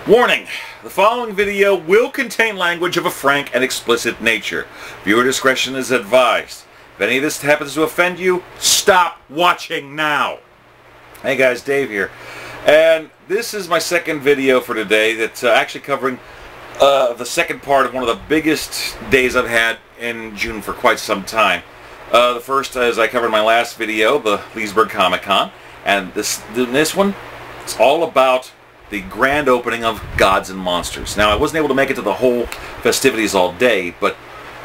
Warning! The following video will contain language of a frank and explicit nature. Viewer discretion is advised. If any of this happens to offend you, stop watching now! Hey guys, Dave here. And this is my second video for today that's actually covering the second part of one of the biggest days I've had in June for quite some time. The first, as I covered in my last video, the Leesburg Comic-Con. And this one, it's all about the grand opening of Gods and Monsters. Now, I wasn't able to make it to the whole festivities all day, but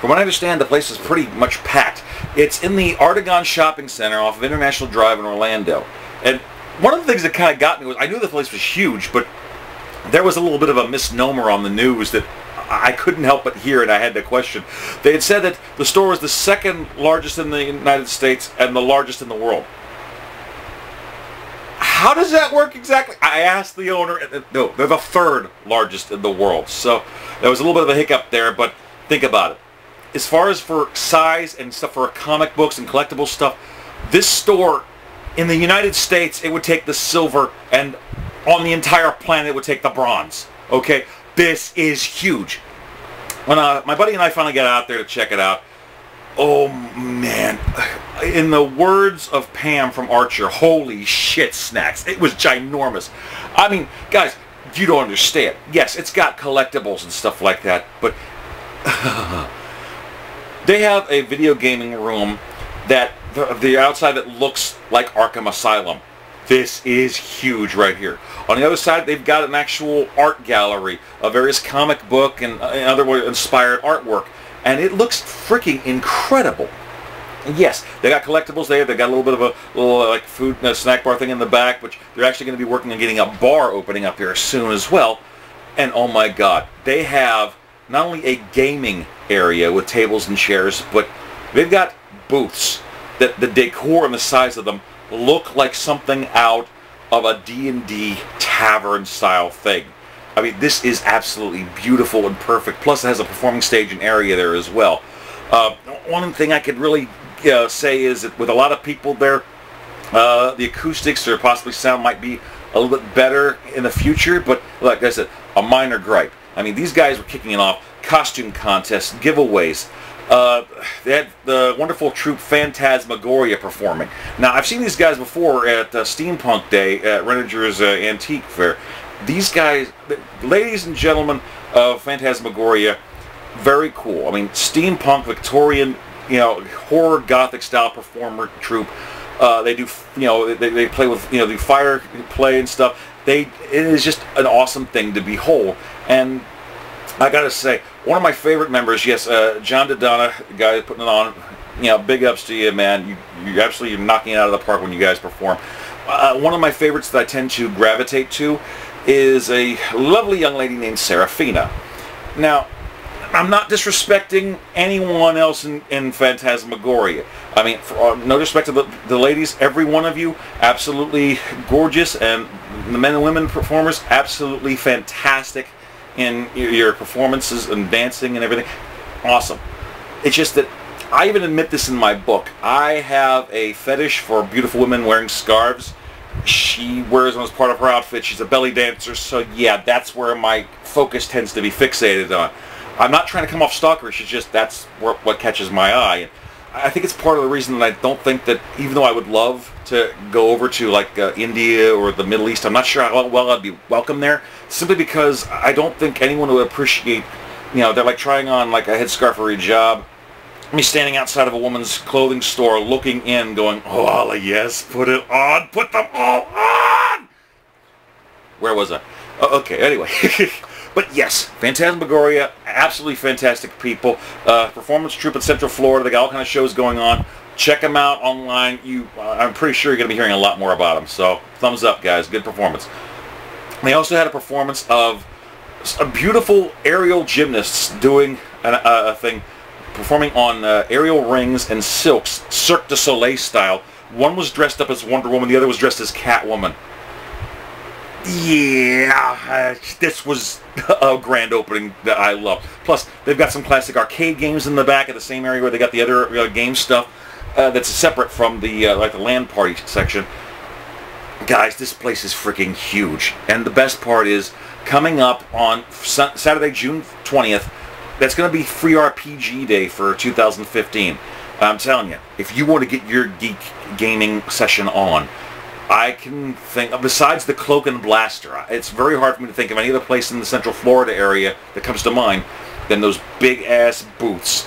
from what I understand, the place is pretty much packed. It's in the Artagon Shopping Center off of International Drive in Orlando. And one of the things that kind of got me was, I knew the place was huge, but there was a little bit of a misnomer on the news that I couldn't help but hear, and I had to question. They had said that the store was the second largest in the United States and the largest in the world. How does that work exactly? I asked the owner. No, they're the third largest in the world. So there was a little bit of a hiccup there, but think about it. As far as for size and stuff for comic books and collectible stuff, this store in the United States, it would take the silver, and on the entire planet it would take the bronze. Okay? This is huge. When my buddy and I finally got out there to check it out, oh man, in the words of Pam from Archer, holy shit snacks. It was ginormous. I mean, guys, you don't understand. Yes, it's got collectibles and stuff like that, but they have a video gaming room that the outside that looks like Arkham Asylum. This is huge right here. On the other side, they've got an actual art gallery of various comic book and other inspired artwork. And it looks freaking incredible. And yes, they got collectibles there. They got a little bit of a little like food snack bar thing in the back, which they're actually going to be working on getting a bar opening up here soon as well. And oh my God, they have not only a gaming area with tables and chairs, but they've got booths that the decor and the size of them look like something out of a D&D tavern style thing. I mean, this is absolutely beautiful and perfect. Plus, it has a performing stage and area there as well. One thing I could really say is that with a lot of people there, the acoustics or possibly sound might be a little bit better in the future. But like I said, a minor gripe. I mean, these guys were kicking it off. Costume contests, giveaways. They had the wonderful troupe Phantasmagoria performing. Now, I've seen these guys before at Steampunk Day at Renninger's Antique Fair. These guys, ladies and gentlemen of Phantasmagoria, very cool. I mean, steampunk, Victorian, horror gothic style performer troupe. They do, they play with, the fire play and stuff. It is just an awesome thing to behold. And I gotta say, one of my favorite members, yes, John Dodonna, the guy putting it on, big ups to you, man. You're absolutely knocking it out of the park when you guys perform. One of my favorites that I tend to gravitate to is a lovely young lady named Serafina. Now, I'm not disrespecting anyone else in Phantasmagoria. I mean, no disrespect to the ladies, every one of you, absolutely gorgeous, and the men and women performers, absolutely fantastic in your performances and dancing and everything. Awesome. It's just that, I even admit this in my book, I have a fetish for beautiful women wearing scarves. She wears them as part of her outfit. She's a belly dancer, so yeah, that's where my focus tends to be fixated on. I'm not trying to come off stalkerish, it's just that's what catches my eye. And I think it's part of the reason that I don't think that, even though I would love to go over to like India or the Middle East, I'm not sure how well I'd be welcome there, simply because I don't think anyone would appreciate, they're like trying on like a headscarf or a hijab. Me standing outside of a woman's clothing store looking in going, oh Allah, yes, put it on, put them all on! Where was I? Okay, anyway. But yes, Phantasmagoria, absolutely fantastic people. Performance troupe in Central Florida, they got all kind of shows going on. Check them out online. I'm pretty sure you're going to be hearing a lot more about them. So, thumbs up, guys. Good performance. They also had a performance of a beautiful aerial gymnasts doing a thing, performing on aerial rings and silks, Cirque du Soleil style. One was dressed up as Wonder Woman, the other was dressed as Catwoman. Yeah, this was a grand opening that I love. Plus, they've got some classic arcade games in the back at the same area where they got the other game stuff that's separate from the like the LAN party section. Guys, this place is freaking huge. And the best part is, coming up on Saturday, June 20th, that's going to be free RPG day for 2015. I'm telling you, if you want to get your geek gaming session on, I can think, besides the Cloak and Blaster, it's very hard for me to think of any other place in the Central Florida area that comes to mind than those big-ass booths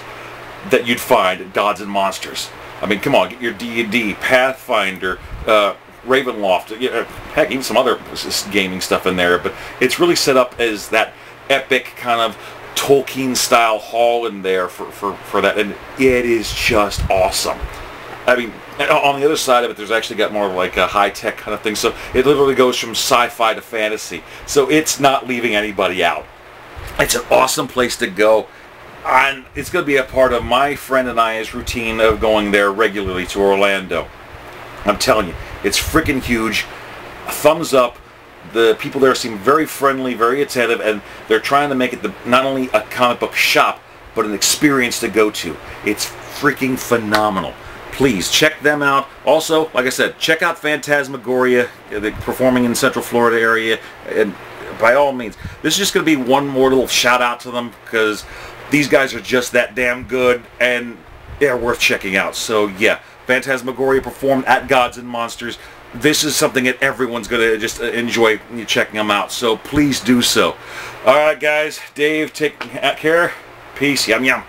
that you'd find at Gods and Monsters. I mean, come on, get your D&D, Pathfinder, Ravenloft, heck, even some other gaming stuff in there, but it's really set up as that epic kind of Tolkien-style hall in there for that, and it is just awesome. I mean, on the other side of it, there's actually got more of like a high-tech kind of thing, so it literally goes from sci-fi to fantasy, so it's not leaving anybody out. It's an awesome place to go, and it's going to be a part of my friend and I's routine of going there regularly to Orlando. I'm telling you, it's freaking huge. A thumbs up. The people there seem very friendly, very attentive, and they're trying to make it not only a comic book shop, but an experience to go to. It's freaking phenomenal. Please check them out. Also, like I said, check out Phantasmagoria. They're performing in the Central Florida area, and by all means, this is just going to be one more little shout out to them, because these guys are just that damn good, and they're worth checking out. So yeah, Phantasmagoria performed at Gods and Monsters. This is something that everyone's going to just enjoy checking them out, so please do so. Alright guys, Dave, take care. Peace. Yum yum.